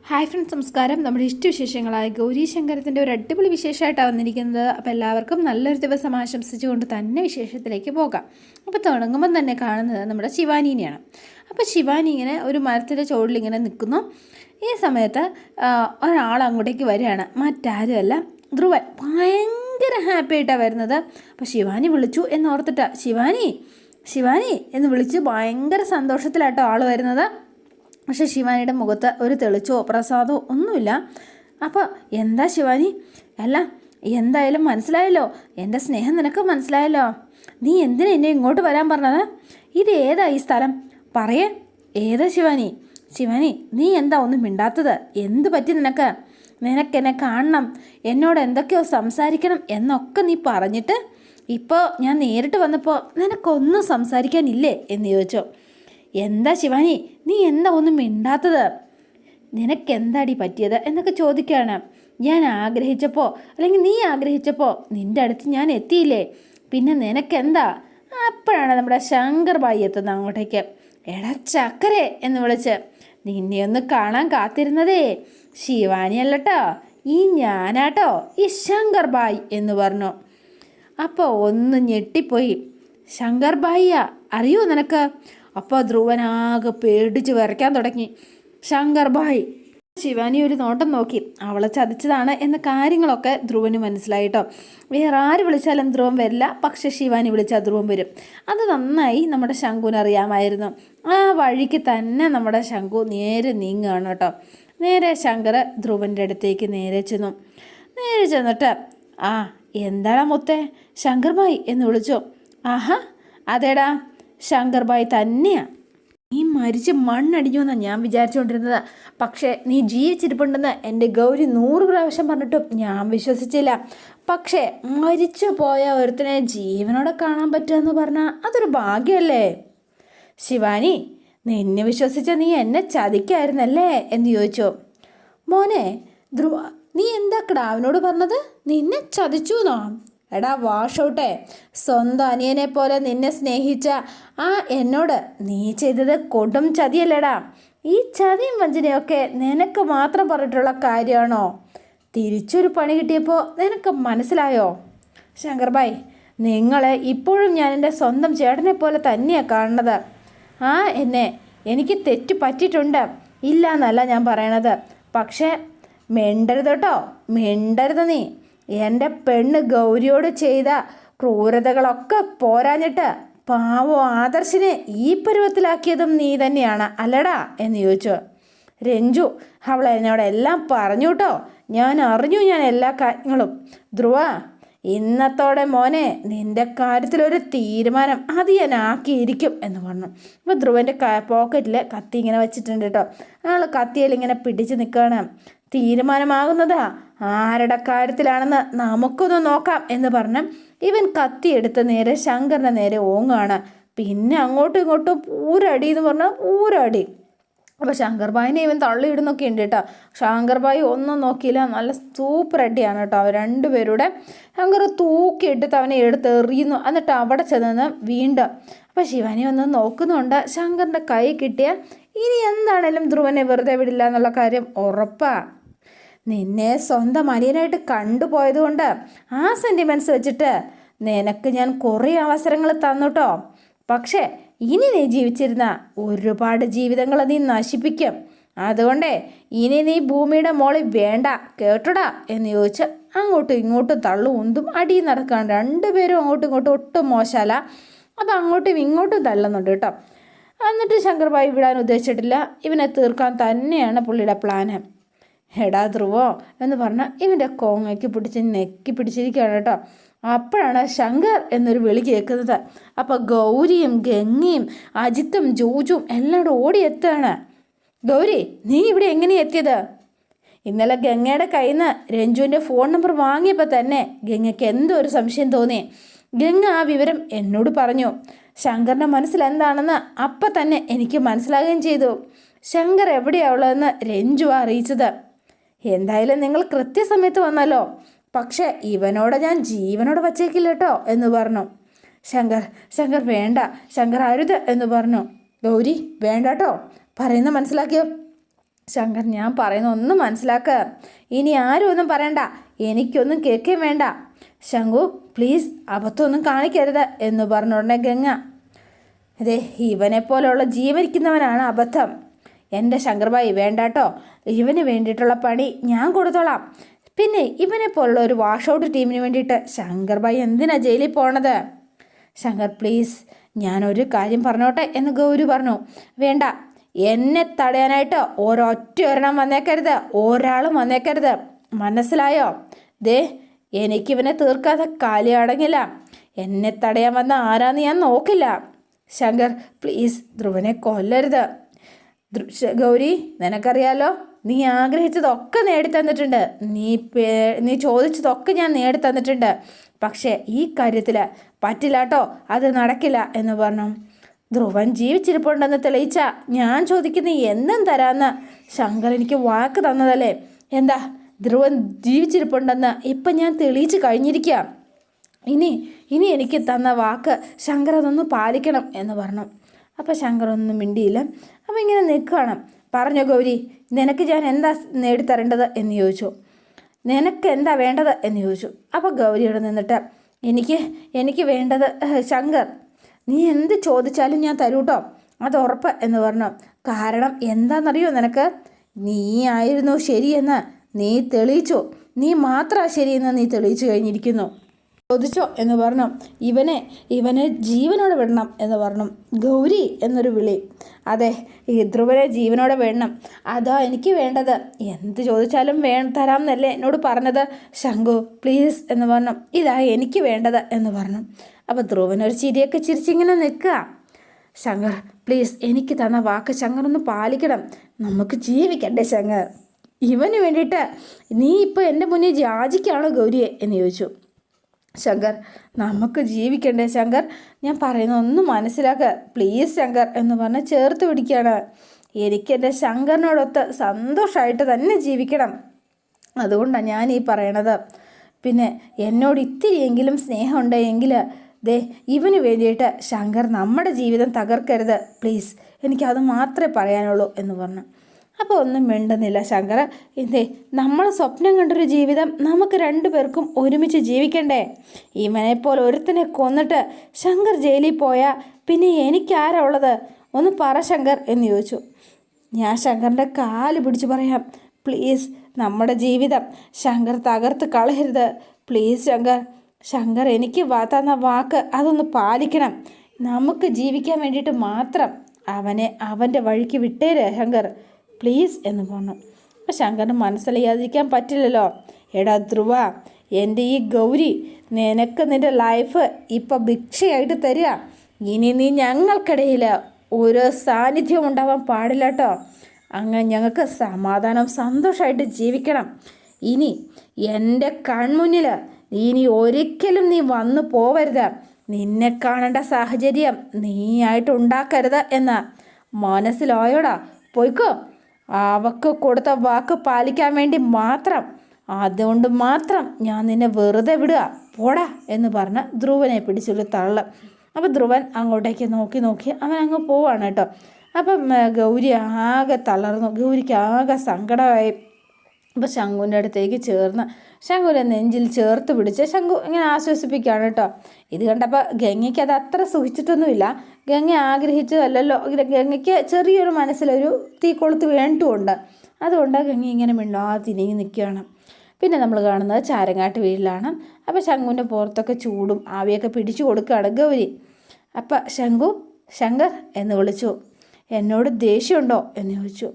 Hi friends, നമസ്കാരം. നമ്മുടെ ഇഷ്ടവിശേഷങ്ങളായ ഗൗരി ശങ്കരത്തിൻ്റെ ഒരു അടിപൊളി വിശേഷമായിട്ടാണ് വന്നിരിക്കുന്നത്. അപ്പോൾ എല്ലാവർക്കും നല്ലൊരു ദിവസം ആശംസിച്ചുകൊണ്ട് തന്നെ വിശേഷത്തിലേക്ക് പോകാം. അപ്പോൾ തുടങ്ങുമ്പം തന്നെ കാണുന്നത് നമ്മുടെ ശിവാനീനെയാണ്. അപ്പോൾ ശിവാനി ഇങ്ങനെ ഒരു മരത്തിൻ്റെ ചുവട്ടിൽ ഇങ്ങനെ നിൽക്കുന്നു. ഈ സമയത്ത് ഒരാൾ അങ്ങോട്ടേക്ക് വരികയാണ്. മറ്റാരുമല്ല, ധ്രുവൻ. ഭയങ്കര ഹാപ്പി ആയിട്ടാണ് വരുന്നത്. അപ്പോൾ ശിവാനി വിളിച്ചു എന്നോർത്തിട്ടാ ശിവാനി ശിവാനി എന്ന് വിളിച്ച് ഭയങ്കര സന്തോഷത്തിലാട്ടോ ആൾ വരുന്നത്. പക്ഷേ ശിവാനിയുടെ മുഖത്ത് ഒരു തെളിച്ചോ പ്രസാദമോ ഒന്നുമില്ല. അപ്പോൾ എന്താ ശിവാനി? അല്ല, എന്തായാലും മനസ്സിലായല്ലോ, എൻ്റെ സ്നേഹം നിനക്ക് മനസ്സിലായല്ലോ. നീ എന്തിനാ എന്നെ ഇങ്ങോട്ട് വരാൻ പറഞ്ഞത്? ഇത് ഏതാ ഈ സ്ഥലം? പറയേ, ഏതാ ശിവാനി? ശിവാനി, നീ എന്താ ഒന്നും മിണ്ടാത്തത്? എന്ത് പറ്റി നിനക്ക്? നിനക്കെന്നെ കാണണം, എന്നോട് എന്തൊക്കെയോ സംസാരിക്കണം എന്നൊക്കെ നീ പറഞ്ഞിട്ട് ഇപ്പോൾ ഞാൻ നേരിട്ട് വന്നപ്പോൾ നിനക്കൊന്നും സംസാരിക്കാനില്ലേ എന്ന് ചോദിച്ചോ. എന്താ ശിവാനി, നീ എന്താ ഒന്നും മിണ്ടാത്തത്? നിനക്കെന്താടി പറ്റിയത് എന്നൊക്കെ ചോദിക്കുകയാണ്. ഞാൻ ആഗ്രഹിച്ചപ്പോൾ, അല്ലെങ്കിൽ നീ ആഗ്രഹിച്ചപ്പോൾ നിൻ്റെ അടുത്ത് ഞാൻ എത്തിയില്ലേ, പിന്നെ നിനക്കെന്താ? അപ്പോഴാണ് നമ്മുടെ ശങ്കർ ബായി എത്തുന്നത് അങ്ങോട്ടേക്ക്. എടാ ചക്കരെ എന്ന് വിളിച്ച്. നിന്നെ ഒന്ന് കാണാൻ കാത്തിരുന്നതേ ശിവാനി അല്ലട്ടോ, ഈ ഞാനാട്ടോ, ഈ ശങ്കർ ബായി എന്ന് പറഞ്ഞു. അപ്പോൾ ഒന്ന് ഞെട്ടിപ്പോയി. ശങ്കർ ബായിയാ, അറിയോ നിനക്ക്? അപ്പോൾ ധ്രുവനാകെ പേടിച്ച് വരയ്ക്കാൻ തുടങ്ങി. ശങ്കർ ഭായ്. ശിവാനി ഒരു നോട്ടം നോക്കി. അവളെ ചതിച്ചതാണ് എന്ന കാര്യങ്ങളൊക്കെ ധ്രുവന് മനസ്സിലായിട്ടോ. വേറെ ആര് വിളിച്ചാലും ധ്രുവൻ വരില്ല, പക്ഷെ ശിവാനി വിളിച്ചാൽ ധ്രുവൻ വരും. അത് നന്നായി നമ്മുടെ ശങ്കുവിന് അറിയാമായിരുന്നു. ആ വഴിക്ക് തന്നെ നമ്മുടെ ശങ്കു നേരെ നീങ്ങുകയാണ് കേട്ടോ. നേരെ ശങ്കർ ധ്രുവൻ്റെ അടുത്തേക്ക് നേരെ ചെന്നിട്ട് ആ എന്താടാ മുത്തേ, ശങ്കർ ഭായ് എന്ന് വിളിച്ചു. ആഹാ അതേടാ, ശങ്കർ ഭായ് തന്നെയാണ്. നീ മരിച്ച് മണ്ണടിഞ്ഞു എന്നാണ് ഞാൻ വിചാരിച്ചുകൊണ്ടിരുന്നത്. പക്ഷേ നീ ജീവിച്ചിരിപ്പുണ്ടെന്ന് എൻ്റെ ഗൗരി 100 പ്രാവശ്യം പറഞ്ഞിട്ടും ഞാൻ വിശ്വസിച്ചില്ല. പക്ഷേ മരിച്ചു പോയ ഒരുത്തനെ ജീവനോടെ കാണാൻ പറ്റുമെന്ന് പറഞ്ഞാൽ അതൊരു ഭാഗ്യമല്ലേ? ശിവാനി, നിന്നെ വിശ്വസിച്ച നീ എന്നെ ചതിക്കായിരുന്നല്ലേ എന്ന് ചോദിച്ചു. മോനെ ധ്രുവ, നീ എന്താ ക്ടാവിനോട് പറഞ്ഞത്? നിന്നെ ചതിച്ചു എന്നോ? എടാ വാഷൗട്ടെ, സ്വന്തം അനിയനെ പോലെ നിന്നെ സ്നേഹിച്ച ആ എന്നോട് നീ ചെയ്തത് കൊടും ചതിയല്ലേടാ. ഈ ചതിയും വഞ്ചനയൊക്കെ നിനക്ക് മാത്രം പറഞ്ഞിട്ടുള്ള കാര്യമാണോ? തിരിച്ചൊരു പണി കിട്ടിയപ്പോൾ നിനക്ക് മനസ്സിലായോ? ശങ്കർ ഭായ്, നിങ്ങളെ ഇപ്പോഴും ഞാൻ എൻ്റെ സ്വന്തം ചേട്ടനെ പോലെ തന്നെയാണ് കാണുന്നത്. എനിക്ക് തെറ്റ് പറ്റിയിട്ടുണ്ട്, ഇല്ല എന്നല്ല ഞാൻ പറയണത്. പക്ഷേ മിണ്ടരുത് കേട്ടോ, മിണ്ടരുത്. നീ എൻ്റെ പെണ്ണ് ഗൗരിയോട് ചെയ്ത ക്രൂരതകളൊക്കെ പോരാഞ്ഞിട്ട് പാവം ആദർശിനെ ഈ പരുവത്തിലാക്കിയതും നീ തന്നെയാണ് അല്ലടാ എന്ന് ചോദിച്ചു. രഞ്ജു അവൾ എന്നോടെല്ലാം പറഞ്ഞു കേട്ടോ, ഞാൻ അറിഞ്ഞു ഞാൻ എല്ലാ കാര്യങ്ങളും. ധ്രുവ, ഇന്നത്തോടെ മോനെ നിൻ്റെ കാര്യത്തിലൊരു തീരുമാനം അത് ഞാൻ ആക്കിയിരിക്കും എന്ന് പറഞ്ഞു. അപ്പോൾ ധ്രുവൻ്റെ പോക്കറ്റിൽ കത്തി ഇങ്ങനെ വെച്ചിട്ടുണ്ട് കേട്ടോ. ആൾ കത്തിയിൽ ഇങ്ങനെ പിടിച്ച് നിൽക്കുകയാണ്. തീരുമാനമാകുന്നതാ ആരുടെ കാര്യത്തിലാണെന്ന് നമുക്കൊന്ന് നോക്കാം എന്ന് പറഞ്ഞ് ഇവൻ കത്തിയെടുത്ത് നേരെ ശങ്കറിൻ്റെ നേരെ ഓങ്ങാണ്. പിന്നെ അങ്ങോട്ടും ഇങ്ങോട്ടും പൂരടി എന്ന് പറഞ്ഞാൽ പൂരടി. അപ്പോൾ ശങ്കർ ഭായിനെ ഇവൻ തള്ളിയിടുന്നൊക്കെ ഉണ്ട് കേട്ടോ. ശങ്കർ ഭായി ഒന്നും നോക്കിയില്ല, നല്ല സൂപ്പർ അടിയാണ് കേട്ടോ. അവർ രണ്ടുപേരുടെ ശങ്കർ തൂക്കിയിട്ടിട്ട് അവനെ എടുത്തെറിയുന്നു. എന്നിട്ട് അവിടെ ചെന്ന് വീണ്ടും. അപ്പോൾ ശിവാനി ഒന്ന് നോക്കുന്നുണ്ട്. ശങ്കറിൻ്റെ കൈ കിട്ടിയ ഇനി എന്താണേലും ധ്രുവനെ വെറുതെ വിടില്ല എന്നുള്ള കാര്യം ഉറപ്പാണ്. നിന്നെ സ്വന്തം അനിയനായിട്ട് കണ്ടുപോയതുകൊണ്ട് ആ സെൻറ്റിമെൻറ്റ്സ് വെച്ചിട്ട് നിനക്ക് ഞാൻ കുറേ അവസരങ്ങൾ തന്നുട്ടോ. പക്ഷേ ഇനി നീ ജീവിച്ചിരുന്ന ഒരുപാട് ജീവിതങ്ങൾ നീ നശിപ്പിക്കും. അതുകൊണ്ടേ ഇനി നീ ഭൂമിയുടെ മോളിൽ വേണ്ട, കേട്ടോടാ എന്ന് ചോദിച്ച് അങ്ങോട്ടും ഇങ്ങോട്ടും തള്ളു ഉന്തും അടി നടക്കാണ്. രണ്ടുപേരും അങ്ങോട്ടും ഇങ്ങോട്ടും ഒട്ടും മോശമല്ല. അപ്പോൾ അങ്ങോട്ടും ഇങ്ങോട്ടും തള്ളുന്നുണ്ട് കേട്ടോ. എന്നിട്ട് ശങ്കർ ഭായി വിടാൻ ഉദ്ദേശിച്ചിട്ടില്ല, ഇവനെ തീർക്കാൻ തന്നെയാണ് പുള്ളിയുടെ പ്ലാന്. എടാ ധ്രുവോ എന്ന് പറഞ്ഞാൽ ഇവൻ്റെ കോങ്ങയ്ക്ക് പിടിച്ച് നെക്കി പിടിച്ചിരിക്കുകയാണ് കേട്ടോ. അപ്പോഴാണ് ശങ്കർ എന്നൊരു വിളി കേൾക്കുന്നത്. അപ്പോൾ ഗൗരിയും ഗംഗയും അജിത്തും ജോജും എല്ലാവരും ഓടിയെത്തുകയാണ്. ഗൗരി, നീ ഇവിടെ എങ്ങനെയാണ് എത്തിയത്? ഇന്നലെ ഗംഗയുടെ കയ്യിൽ നിന്ന് രഞ്ജുവിൻ്റെ ഫോൺ നമ്പർ വാങ്ങിയപ്പോൾ തന്നെ ഗംഗയ്ക്ക് എന്തോ ഒരു സംശയം തോന്നി. ഗംഗ ആ വിവരം എന്നോട് പറഞ്ഞു. ശങ്കറിൻ്റെ മനസ്സിൽ എന്താണെന്ന് അപ്പം തന്നെ എനിക്ക് മനസ്സിലാകുകയും ചെയ്തു. ശങ്കർ എവിടെയാണ് ഉള്ളതെന്ന് രഞ്ജു അറിയിച്ചത്. എന്തായാലും നിങ്ങൾ കൃത്യസമയത്ത് വന്നല്ലോ, പക്ഷേ ഇവനോട് ഞാൻ ജീവനോട് വച്ചേക്കില്ല കേട്ടോ എന്ന് പറഞ്ഞു. ശങ്കർ വേണ്ട, ശങ്കർ അരുത് എന്ന് പറഞ്ഞു. ഗൗരി വേണ്ട കേട്ടോ, പറയുന്ന മനസ്സിലാക്കിയോ? ശങ്കർ, ഞാൻ പറയുന്ന ഒന്നും മനസ്സിലാക്കുക. ഇനി ആരും ഒന്നും പറയണ്ട, എനിക്കൊന്നും കേൾക്കുകയും വേണ്ട. ശങ്കു പ്ലീസ് അബദ്ധമൊന്നും കാണിക്കരുത് എന്ന് പറഞ്ഞ ഉടനെ ഗംഗ, അതെ ഇവനെപ്പോലുള്ള ജീവനിക്കുന്നവനാണ് അബദ്ധം. എൻ്റെ ശങ്കർഭായി വേണ്ടാട്ടോ, ഇവന് വേണ്ടിയിട്ടുള്ള പണി ഞാൻ കൊടുത്തോളാം. പിന്നെ ഇവനെപ്പോലുള്ള ഒരു വാഷ് ഔട്ട് ടീമിന് വേണ്ടിയിട്ട് ശങ്കർഭായി എന്തിനാ ജയിലിൽ പോണത്? ശങ്കർ പ്ലീസ് ഞാനൊരു കാര്യം പറഞ്ഞോട്ടെ എന്ന് ഗൗരി പറഞ്ഞു. വേണ്ട, എന്നെ തടയാനായിട്ട് ഒരൊറ്റ വന്നേക്കരുത്, ഒരാളും വന്നേക്കരുത്, മനസ്സിലായോ? ദേ എനിക്കിവനെ തീർക്കാതെ കാലിയടങ്ങില്ല. എന്നെ തടയാൻ വന്ന ആരാന്ന് ഞാൻ നോക്കില്ല. ശങ്കർ പ്ലീസ് ധ്രുവനെ കൊല്ലരുത്. ഗൗരി നിനക്കറിയാലോ, നീ ആഗ്രഹിച്ചതൊക്കെ നേടിത്തന്നിട്ടുണ്ട്, നീ ചോദിച്ചതൊക്കെ ഞാൻ നേടിത്തന്നിട്ടുണ്ട്. പക്ഷേ ഈ കാര്യത്തിൽ പറ്റില്ല കേട്ടോ, അത് നടക്കില്ല എന്ന് പറഞ്ഞു. ധ്രുവൻ ജീവിച്ചിരിപ്പുണ്ടെന്ന് തെളിയിച്ച ഞാൻ ചോദിക്കുന്ന എന്നും തരാമെന്ന് ശങ്കർ എനിക്ക് വാക്ക് തന്നതല്ലേ? എന്താ ധ്രുവൻ ജീവിച്ചിരിപ്പുണ്ടെന്ന് ഇപ്പം ഞാൻ തെളിയിച്ച് കഴിഞ്ഞിരിക്കുക. ഇനി എനിക്ക് തന്ന വാക്ക് ശങ്കർ അതൊന്ന് പാലിക്കണം എന്ന് പറഞ്ഞു. അപ്പോൾ ശങ്കർ ഒന്നും മിണ്ടിയില്ല. അപ്പോൾ ഇങ്ങനെ നിൽക്കുകയാണ്. പറഞ്ഞോ ഗൗരി, നിനക്ക് ഞാൻ എന്താ നേടിത്തരേണ്ടത് എന്ന് ചോദിച്ചു. നിനക്ക് എന്താ വേണ്ടത് എന്ന് ചോദിച്ചു. അപ്പോൾ ഗൗരിയോട് നിന്നിട്ട് എനിക്ക് വേണ്ടത് ശങ്കർ, നീ എന്ത് ചോദിച്ചാലും ഞാൻ തരൂട്ടോ, അത് ഉറപ്പ് എന്ന് പറഞ്ഞു. കാരണം എന്താണെന്നറിയോ നിനക്ക്? നീ ആയിരുന്നു ശരിയെന്ന് നീ തെളിയിച്ചു, നീ മാത്രമാണ് ശരിയെന്ന് നീ തെളിയിച്ചു കഴിഞ്ഞിരിക്കുന്നു. ചോദിച്ചോ എന്ന് പറഞ്ഞു. ഇവനെ ജീവനോടെ വിടണം എന്ന് പറഞ്ഞു. ഗൗരി എന്നൊരു വിളി. അതെ, ഈ ധ്രുവനെ ജീവനോടെ വിടണം, അതാ എനിക്ക് വേണ്ടത്. എന്ത് ചോദിച്ചാലും തരാം എന്നല്ലേ എന്നോട് പറഞ്ഞത്? ശങ്കു പ്ലീസ് എന്ന് പറഞ്ഞു. ഇതാ എനിക്ക് വേണ്ടത് എന്ന് പറഞ്ഞു. അപ്പോൾ ധ്രുവനൊരു ചിരിയൊക്കെ ചിരിച്ചിങ്ങനെ നിൽക്കുക. ശങ്കർ പ്ലീസ് എനിക്ക് തന്ന വാക്ക് ശങ്കർ ഒന്ന് പാലിക്കണം, നമുക്ക് ജീവിക്കണ്ടേ ശങ്കർ? ഇവന് വേണ്ടിയിട്ട് നീ ഇപ്പോൾ എൻ്റെ മുന്നിൽ യാചിക്കുകയാണോ ഗൗരിയെ എന്ന് ചോദിച്ചു. ശങ്കർ നമുക്ക് ജീവിക്കണ്ടേ ശങ്കർ, ഞാൻ പറയുന്ന ഒന്ന് മനസ്സിലാക്കുക പ്ലീസ് ശങ്കർ എന്ന് പറഞ്ഞ് ചേർത്ത് പിടിക്കുകയാണ്. എനിക്കെൻ്റെ ശങ്കറിനോടൊത്ത് സന്തോഷമായിട്ട് തന്നെ ജീവിക്കണം, അതുകൊണ്ടാണ് ഞാൻ ഈ പറയണത്. പിന്നെ എന്നോട് ഇത്തിരിയെങ്കിലും സ്നേഹമുണ്ടെങ്കിൽ ദേ ഇവന് വേണ്ടിയിട്ട് ശങ്കർ നമ്മുടെ ജീവിതം തകർക്കരുത് പ്ലീസ്, എനിക്കത് മാത്രമേ പറയാനുള്ളൂ എന്ന് പറഞ്ഞു. അപ്പോൾ ഒന്നും മിണ്ടുന്നില്ല ശങ്കർ. ഇതേ നമ്മൾ സ്വപ്നം കണ്ടൊരു ജീവിതം നമുക്ക് രണ്ടുപേർക്കും ഒരുമിച്ച് ജീവിക്കണ്ടേ? ഇവനെപ്പോലെ ഒരുത്തനെ കൊന്നിട്ട് ശങ്കർ ജയിലിൽ പോയാൽ പിന്നെ എനിക്കാരാ ഉള്ളത്? ഒന്ന് പറ ശങ്കർ എന്ന് ചോദിച്ചു. ഞാൻ ശങ്കറിൻ്റെ കാല് പിടിച്ച് പറയാം, പ്ലീസ് നമ്മുടെ ജീവിതം ശങ്കർ തകർത്ത് കളയരുത് പ്ലീസ് ശങ്കർ. ശങ്കർ എനിക്ക് തന്ന വാക്ക് അതൊന്ന് പാലിക്കണം, നമുക്ക് ജീവിക്കാൻ വേണ്ടിയിട്ട് മാത്രം അവനെ അവൻ്റെ വഴിക്ക് വിട്ടേര് ശങ്കർ പ്ലീസ് എന്ന് പറഞ്ഞു. അപ്പോൾ ശങ്കറിന് മനസ്സിലാതിരിക്കാൻ പറ്റില്ലല്ലോ. എടാ ധ്രുവ, എൻ്റെ ഈ ഗൗരി നിനക്ക് നിൻ്റെ ലൈഫ് ഇപ്പം ഭിക്ഷയായിട്ട് തരിക. ഇനി നീ ഞങ്ങൾക്കിടയിൽ ഒരു സാന്നിധ്യം ഉണ്ടാവാൻ പാടില്ല കേട്ടോ. അങ്ങനെ ഞങ്ങൾക്ക് സമാധാനം സന്തോഷമായിട്ട് ജീവിക്കണം. ഇനി എൻ്റെ കൺമുന്നിൽ ഇനി ഒരിക്കലും നീ വന്നു പോവരുത്, നിന്നെ കാണേണ്ട സാഹചര്യം നീയായിട്ട് ഉണ്ടാക്കരുത് എന്ന് മനസ്സിലായോടാ? പോയിക്കോ, അവക്ക് കൊടുത്ത വാക്ക് പാലിക്കാൻ വേണ്ടി മാത്രം, അതുകൊണ്ട് മാത്രം ഞാൻ നിന്നെ വെറുതെ വിടുക, പോടാ എന്ന് പറഞ്ഞ് ധ്രുവനെ പിടിച്ചൊരു തള്ള്. അപ്പോൾ ധ്രുവൻ അങ്ങോട്ടേക്ക് നോക്കി അവൻ അങ്ങ് പോവാണ് കേട്ടോ. അപ്പം ഗൗരി ആകെ തളർന്നു, ഗൗരിക്ക് ആകെ സങ്കടമായി. അപ്പോൾ ശങ്കുവിൻ്റെ അടുത്തേക്ക് ചേർന്ന് ശങ്കുവിനെ നെഞ്ചിൽ ചേർത്ത് പിടിച്ച് ശങ്കു ഇങ്ങനെ ആശ്വസിപ്പിക്കുകയാണ് കേട്ടോ. ഇത് കണ്ടപ്പോൾ ഗംഗയ്ക്ക് അത് അത്ര സുഖിച്ചിട്ടൊന്നുമില്ല. ഗംഗ ആഗ്രഹിച്ചതല്ലല്ലോ, ഗംഗയ്ക്ക് ചെറിയൊരു മനസ്സിലൊരു തീക്കൊളുത്ത് വേണ്ടിയുണ്ട്. അതുകൊണ്ട് ഗംഗ ഇങ്ങനെ തിരിഞ്ഞ് നിൽക്കുകയാണ്. പിന്നെ നമ്മൾ കാണുന്നത് ചാരങ്ങാട്ട് വീട്ടിലാണ്. അപ്പോൾ ശങ്കുവിൻ്റെ പുറത്തൊക്കെ ചൂടും ആവിയൊക്കെ പിടിച്ചു കൊടുക്കുകയാണ് ഗൗരി. അപ്പം ശങ്കർ എന്ന് വിളിച്ചു. എന്നോട് ദേഷ്യമുണ്ടോ എന്ന് ചോദിച്ചു.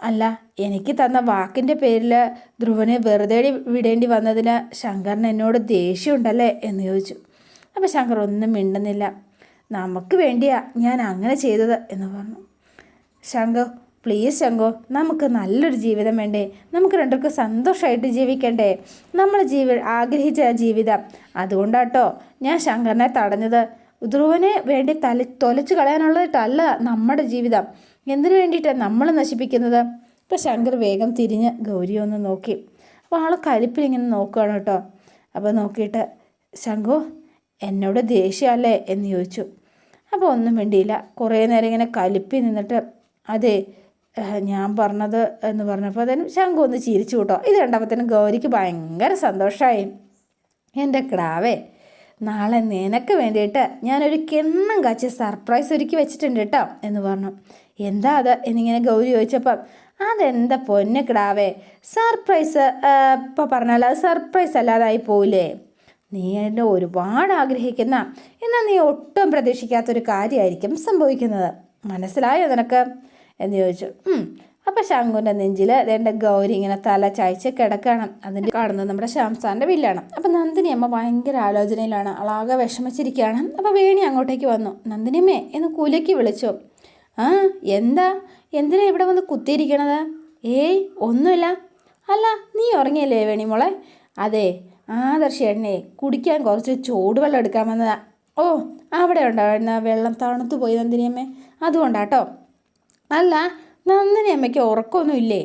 അല്ല, എനിക്ക് തന്ന വാക്കിൻ്റെ പേരിൽ ധ്രുവനെ വെറുതെ വിടേണ്ടി വന്നതിന് ശങ്കറിന് എന്നോട് ദേഷ്യമുണ്ടല്ലേ എന്ന് ചോദിച്ചു. അപ്പോൾ ശങ്കർ ഒന്നും മിണ്ടുന്നില്ല. നമുക്ക് വേണ്ടിയാ ഞാൻ അങ്ങനെ ചെയ്തത് എന്ന് പറഞ്ഞു. ശങ്കർ പ്ലീസ് ശങ്കർ, നമുക്ക് നല്ലൊരു ജീവിതം വേണ്ടേ? നമുക്ക് രണ്ടുപേർക്ക് സന്തോഷമായിട്ട് ജീവിക്കണ്ടേ? നമ്മൾ ആഗ്രഹിച്ച ജീവിതം. അതുകൊണ്ടാട്ടോ ഞാൻ ശങ്കറിനെ തടഞ്ഞത്. ധ്രുവനെ വേണ്ടി തൊലച്ച് കളയാനുള്ളതായിട്ടല്ല നമ്മുടെ ജീവിതം. എന്തിനു വേണ്ടിയിട്ടാണ് നമ്മൾ നശിപ്പിക്കുന്നത്? ഇപ്പോൾ ശങ്കർ വേഗം തിരിഞ്ഞ് ഗൗരി ഒന്ന് നോക്കി. അപ്പോൾ ആൾ കലിപ്പിലിങ്ങനെ നോക്കുകയാണ് കേട്ടോ. അപ്പോൾ നോക്കിയിട്ട് ശങ്കു എന്നോട് ദേഷ്യമല്ലേ എന്ന് ചോദിച്ചു. അപ്പോൾ ഒന്നും വേണ്ടിയില്ല. കുറേ നേരം ഇങ്ങനെ കലിപ്പി നിന്നിട്ട് അതെ ഞാൻ പറഞ്ഞത് എന്ന് പറഞ്ഞപ്പോൾ അതിന് ശംഖു ഒന്ന് ചിരിച്ചു കൂട്ടോ. ഇത് കണ്ടപ്പോഴത്തേനും ഗൗരിക്ക് ഭയങ്കര സന്തോഷമായി. എൻ്റെ കിടാവേ, നാളെ നിനക്ക് വേണ്ടിയിട്ട് ഞാനൊരു കിണ്ണം കാച്ചി സർപ്രൈസ് ഒരുക്കി വെച്ചിട്ടുണ്ട് കേട്ടോ എന്ന് പറഞ്ഞു. എന്താ അത് എന്നിങ്ങനെ ഗൗരി ചോദിച്ചപ്പം, അതെന്താ പൊന്നു കിടാവേ, സർപ്രൈസ് ഇപ്പം പറഞ്ഞാൽ അത് സർപ്രൈസ് അല്ലാതായി പോവില്ലേ? നീ എന്നെ ഒരുപാട് ആഗ്രഹിക്കുന്ന, എന്നാൽ നീ ഒട്ടും പ്രതീക്ഷിക്കാത്തൊരു കാര്യമായിരിക്കും സംഭവിക്കുന്നത്. മനസ്സിലായോ നിനക്ക് എന്ന് ചോദിച്ചു. അപ്പം ശംഖുവിൻ്റെ നെഞ്ചിൽ എൻ്റെ ഗൗരി ഇങ്ങനെ തല ചായച്ച് കിടക്കണം. അതിൻ്റെ കാണുന്നത് നമ്മുടെ ശ്യാംസാറിൻ്റെ വില്ലാണ്. അപ്പം നന്ദിനി അമ്മ ഭയങ്കര ആലോചനയിലാണ്, ആളാകെ വിഷമിച്ചിരിക്കുകയാണ്. അപ്പം വേണി അങ്ങോട്ടേക്ക് വന്നു. നന്ദിനിയമ്മേ എന്ന് കൂലയ്ക്ക് വിളിച്ചു. എന്തിനാ ഇവിടെ വന്ന് കുത്തിയിരിക്കണത്? ഏയ് ഒന്നുമില്ല. അല്ല, നീ ഉറങ്ങിയല്ലേ വേണി മോളെ? അതെ, ആദർശേട്ടനെ കുടിക്കാൻ കുറച്ച് ചൂടുവെള്ളം എടുക്കാൻ വന്നതാ. ഓ, അവിടെ ഉണ്ടായിരുന്ന വെള്ളം തണുത്തു പോയി നന്ദിനിയമ്മേ, അതുകൊണ്ടാട്ടോ. അല്ല, നന്ദിനിയമ്മയ്ക്ക് ഉറക്കമൊന്നുമില്ലേ?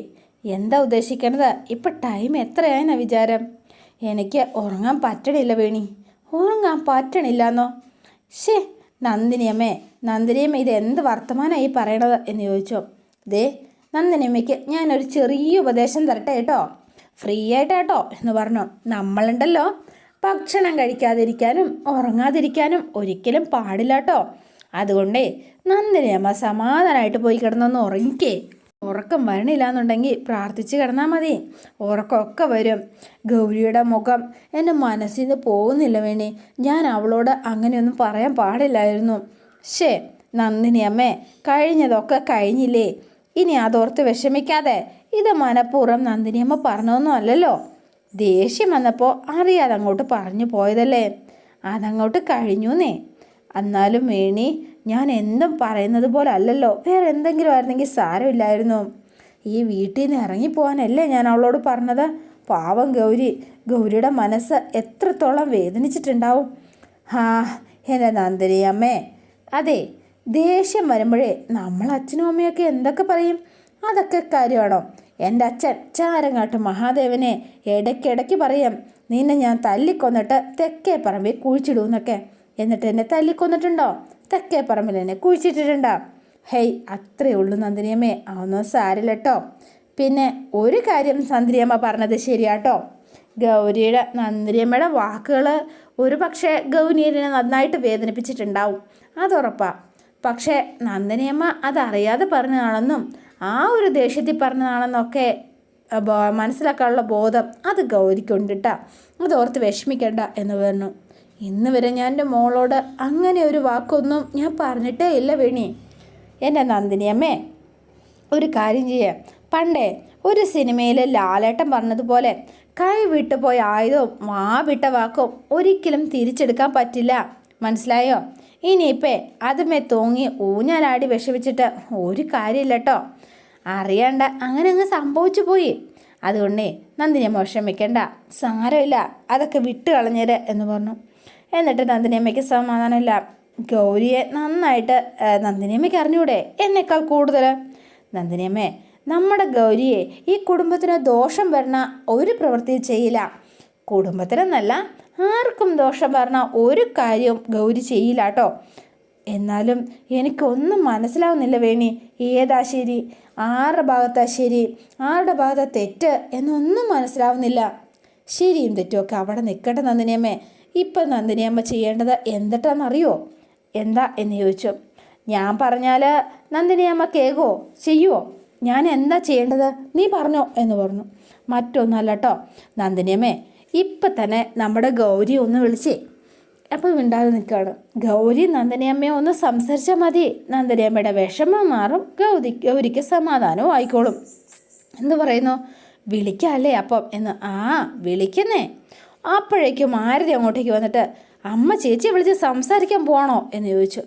എന്താ ഉദ്ദേശിക്കണത്? ഇപ്പം ടൈം എത്രയായെന്നാ വിചാരം? എനിക്ക് ഉറങ്ങാൻ പറ്റണില്ല വേണി. ഉറങ്ങാൻ പറ്റണില്ലെന്നോ? നന്ദിനിയമ്മ ഇത് എന്ത് വർത്തമാനമായി പറയണത് എന്ന് ചോദിച്ചോ. ദേ നന്ദിനിയമ്മയ്ക്ക് ഞാനൊരു ചെറിയ ഉപദേശം തരട്ടെ കേട്ടോ, ഫ്രീ ആയിട്ടാട്ടോ എന്ന് പറഞ്ഞു. നമ്മളുണ്ടല്ലോ, ഭക്ഷണം കഴിക്കാതിരിക്കാനും ഉറങ്ങാതിരിക്കാനും ഒരിക്കലും പാടില്ല കേട്ടോ. അതുകൊണ്ടേ നന്ദിനിയമ്മ സമാധാനമായിട്ട് പോയി കിടന്നൊന്ന് ഉറങ്ങിക്കേ. ഉറക്കം വരണില്ല എന്നുണ്ടെങ്കിൽ പ്രാർത്ഥിച്ച് കിടന്നാൽ മതി, ഉറക്കമൊക്കെ വരും. ഗൗരിയുടെ മുഖം എൻ്റെ മനസ്സിൽ നിന്ന് പോകുന്നില്ല വേണി. ഞാൻ അവളോട് അങ്ങനെയൊന്നും പറയാൻ പാടില്ലായിരുന്നു. നന്ദിനിയമ്മേ, കഴിഞ്ഞതൊക്കെ കഴിഞ്ഞില്ലേ, ഇനി അതോർത്ത് വിഷമിക്കാതെ. ഇത് മനഃപൂർവ്വം നന്ദിനിയമ്മ പറഞ്ഞൊന്നും അല്ലല്ലോ. ദേഷ്യം വന്നപ്പോൾ അറിയാതെ അങ്ങോട്ട് പറഞ്ഞു പോയതല്ലേ, അതങ്ങോട്ട് കഴിഞ്ഞൂന്നേ. എന്നാലും വേണി, ഞാൻ എന്തും പറയുന്നത് പോലെ അല്ലല്ലോ. വേറെ എന്തെങ്കിലും ആയിരുന്നെങ്കിൽ സാരമില്ലായിരുന്നു. ഈ വീട്ടിൽ നിന്ന് ഇറങ്ങിപ്പോവാനല്ലേ ഞാൻ അവളോട് പറഞ്ഞത്. പാവം ഗൗരിയുടെ മനസ്സ് എത്രത്തോളം വേദനിച്ചിട്ടുണ്ടാവും. എൻ്റെ നന്ദിനിയമ്മേ, അതെ, ദേഷ്യം വരുമ്പോഴേ നമ്മൾ അച്ഛനും അമ്മയൊക്കെ എന്തൊക്കെ പറയും, അതൊക്കെ കാര്യമാണോ? എൻ്റെ അച്ഛൻ ചാരങ്ങാട്ട് മഹാദേവനെ ഇടയ്ക്കിടയ്ക്ക് പറയും, നിന്നെ ഞാൻ തല്ലിക്കൊന്നിട്ട് തെക്കേ പറമ്പിൽ കുഴിച്ചിടുമെന്നൊക്കെ. എന്നിട്ട് എന്നെ തല്ലിക്കൊന്നിട്ടുണ്ടോ? തെക്കേ പറമ്പിൽ എന്നെ കുഴിച്ചിട്ടിട്ടുണ്ടോ? ഹേയ്, അത്രയേ ഉള്ളൂ നന്ദിനിയമ്മേ, അതൊന്നും സാരില്ല കേട്ടോ. പിന്നെ ഒരു കാര്യം നന്ദിനിയമ്മ പറഞ്ഞത് ശരിയാട്ടോ. നന്ദിനിയമ്മയുടെ വാക്കുകൾ ഒരു പക്ഷേ ഗൗരിയെ നന്നായിട്ട് വേദനിപ്പിച്ചിട്ടുണ്ടാവും, അതുറപ്പാ. പക്ഷേ നന്ദിനിയമ്മ അതറിയാതെ പറഞ്ഞതാണെന്നും ആ ഒരു ദേഷ്യത്തിൽ പറഞ്ഞതാണെന്നൊക്കെ മനസ്സിലാക്കാനുള്ള ബോധം അത് ഗൗരിക്കുണ്ടിട്ടാ. അതോർത്ത് വിഷമിക്കണ്ട എന്ന് പറഞ്ഞു. ഇന്ന് വരെ ഞാൻ എൻ്റെ മോളോട് അങ്ങനെ ഒരു വാക്കൊന്നും ഞാൻ പറഞ്ഞിട്ടേ ഇല്ല വേണി. എൻ്റെ നന്ദിനിയമ്മേ, ഒരു കാര്യം ചെയ്യാം. പണ്ടേ ഒരു സിനിമയിൽ ലാലേട്ടൻ പറഞ്ഞതുപോലെ കൈ വിട്ടുപോയ ആയുധവും വിട്ട വാക്കും ഒരിക്കലും തിരിച്ചെടുക്കാൻ പറ്റില്ല, മനസ്സിലായോ? ഇനിയിപ്പേ അതുമേ തൂങ്ങി ഊഞ്ഞാലാടി വിഷമിച്ചിട്ട് ഒരു കാര്യമില്ല കേട്ടോ. അറിയണ്ട, അങ്ങനെ അങ്ങ് സംഭവിച്ചു പോയി. അതുകൊണ്ടേ നന്ദിനിയമ്മ വിഷമിക്കണ്ട, സാരമില്ല, അതൊക്കെ വിട്ട് കളഞ്ഞേര് എന്ന് പറഞ്ഞു. എന്നിട്ട് നന്ദിനിയമ്മയ്ക്ക് സമാധാനമില്ല. ഗൗരിയെ നന്നായിട്ട് നന്ദിനിയമ്മയ്ക്ക് അറിഞ്ഞൂടെ എന്നേക്കാൾ കൂടുതൽ? നന്ദിനിയമ്മേ, നമ്മുടെ ഗൗരിയെ ഈ കുടുംബത്തിന് ദോഷം വരണ ഒരു പ്രവൃത്തി ചെയ്യില്ല. കുടുംബത്തിനെന്നല്ല, ആർക്കും ദോഷം വരണ ഒരു കാര്യവും ഗൗരി ചെയ്യില്ല കേട്ടോ. എന്നാലും എനിക്കൊന്നും മനസ്സിലാവുന്നില്ല വേണി, ഏതാ ശരി, ആരുടെ ഭാഗത്താ ശരി, ആരുടെ ഭാഗത്താ തെറ്റ് എന്നൊന്നും മനസ്സിലാവുന്നില്ല. ശരിയും തെറ്റുമൊക്കെ അവിടെ നിൽക്കട്ടെ നന്ദിനിയമ്മേ. ഇപ്പം നന്ദിനിയമ്മ ചെയ്യേണ്ടത് എന്തിട്ടാണെന്നറിയോ? എന്താ എന്ന് ചോദിച്ചു. ഞാൻ പറഞ്ഞാൽ നന്ദിനിയമ്മ കേൾക്കുമോ, ചെയ്യുമോ? ഞാൻ എന്താ ചെയ്യേണ്ടത്, നീ പറഞ്ഞോ എന്ന് പറഞ്ഞു. മറ്റൊന്നല്ല കേട്ടോ നന്ദിനിയമ്മേ, ഇപ്പം തന്നെ നമ്മുടെ ഗൗരി ഒന്ന് വിളിച്ചേ. അപ്പം മിണ്ടാതെ നിൽക്കുകയാണ്. ഗൗരി നന്ദിനിയമ്മയെ ഒന്ന് സംസാരിച്ചാൽ മതി, നന്ദിനിയമ്മയുടെ വിഷമം മാറും, ഗൗരിക്ക് സമാധാനവും ആയിക്കോളും. എന്ത് പറയുന്നു? വിളിക്കാമല്ലേ അപ്പം എന്ന്? വിളിക്കുന്നേ. അപ്പോഴേക്കും ആരതി അങ്ങോട്ടേക്ക് വന്നിട്ട്, അമ്മ ചേച്ചിയെ വിളിച്ച് സംസാരിക്കാൻ പോകണോ എന്ന് ചോദിച്ചു.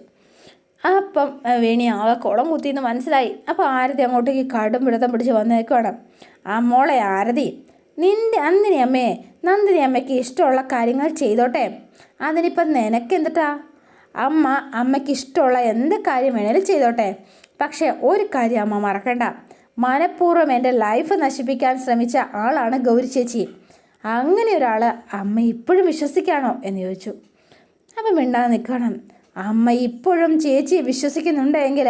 അപ്പം വേണി ആകെ കുളം കുത്തിയെന്ന് മനസ്സിലായി. അപ്പോൾ ആരതി അങ്ങോട്ടേക്ക് കടും പിടുത്തം പിടിച്ച് വന്നേക്കുവാണ്. മോളെ ആരതി, നന്ദിനിയമ്മയ്ക്ക് ഇഷ്ടമുള്ള കാര്യങ്ങൾ ചെയ്തോട്ടെ, അതിനിപ്പം നിനക്കെന്തിട്ടാ? അമ്മയ്ക്ക് ഇഷ്ടമുള്ള എന്ത് കാര്യം വേണേലും ചെയ്തോട്ടെ. പക്ഷേ ഒരു കാര്യം അമ്മ മറക്കണ്ട, മനഃപൂർവ്വം എൻ്റെ ലൈഫ് നശിപ്പിക്കാൻ ശ്രമിച്ച ആളാണ് ഗൗരി ചേച്ചി. അങ്ങനെ ഒരാൾ അമ്മ ഇപ്പോഴും വിശ്വസിക്കാണോ എന്ന് ചോദിച്ചു. അപ്പം മിണ്ടാതെ നിൽക്കണം. അമ്മ ഇപ്പോഴും ചേച്ചിയെ വിശ്വസിക്കുന്നുണ്ടെങ്കിൽ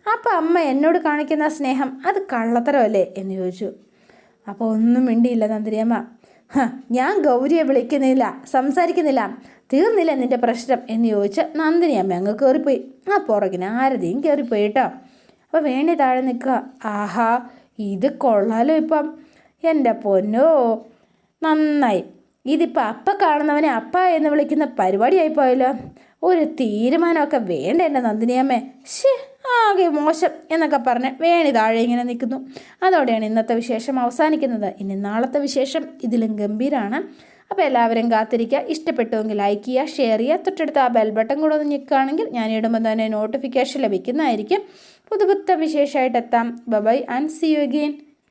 അപ്പം അമ്മ എന്നോട് കാണിക്കുന്ന സ്നേഹം അത് കള്ളത്തരമല്ലേ എന്ന് ചോദിച്ചു. അപ്പോൾ ഒന്നും മിണ്ടിയില്ല നന്ദിനിയമ്മ. ഞാൻ ഗൗരിയെ വിളിക്കുന്നില്ല, സംസാരിക്കുന്നില്ല, തീർന്നില്ല നിൻ്റെ പ്രശ്നം എന്ന് ചോദിച്ച് നന്ദിനിയമ്മ അങ്ങ് കയറിപ്പോയി. ആ പുറകിന് ആരതിയും കയറിപ്പോയി കേട്ടോ. അപ്പോൾ വേണി താഴെ നിൽക്കുക. ആഹാ, ഇത് കൊള്ളാലോ ഇപ്പം. എൻ്റെ പൊന്നോ, നന്നായി. ഇതിപ്പോൾ അപ്പ കാണുന്നവനെ അപ്പ എന്ന് വിളിക്കുന്ന പരിപാടിയായിപ്പോയല്ലോ. ഒരു തീരുമാനമൊക്കെ വേണ്ട എൻ്റെ നന്ദിനിയമ്മേ. ആകെ മോശം എന്നൊക്കെ പറഞ്ഞ് വേണി താഴെ ഇങ്ങനെ നിൽക്കുന്നു. അതോടെയാണ് ഇന്നത്തെ വിശേഷം അവസാനിക്കുന്നത്. ഇനി നാളത്തെ വിശേഷം ഇതിലും ഗംഭീരമാണ്. അപ്പോൾ എല്ലാവരും കാത്തിരിക്കുക. ഇഷ്ടപ്പെട്ടുവെങ്കിൽ ലൈക്ക് ചെയ്യുക, ഷെയർ ചെയ്യുക, തൊട്ടടുത്ത് ആ ബെൽ ബട്ടൺ കൂടെ ഒന്ന് ഞെക്കുകയാണെങ്കിൽ ഞാൻ ഇടുമ്പോൾ തന്നെ നോട്ടിഫിക്കേഷൻ ലഭിക്കുന്നതായിരിക്കും. പുതുപുത്തൻ വിശേഷമായിട്ട് എത്താം. Bye and see you again.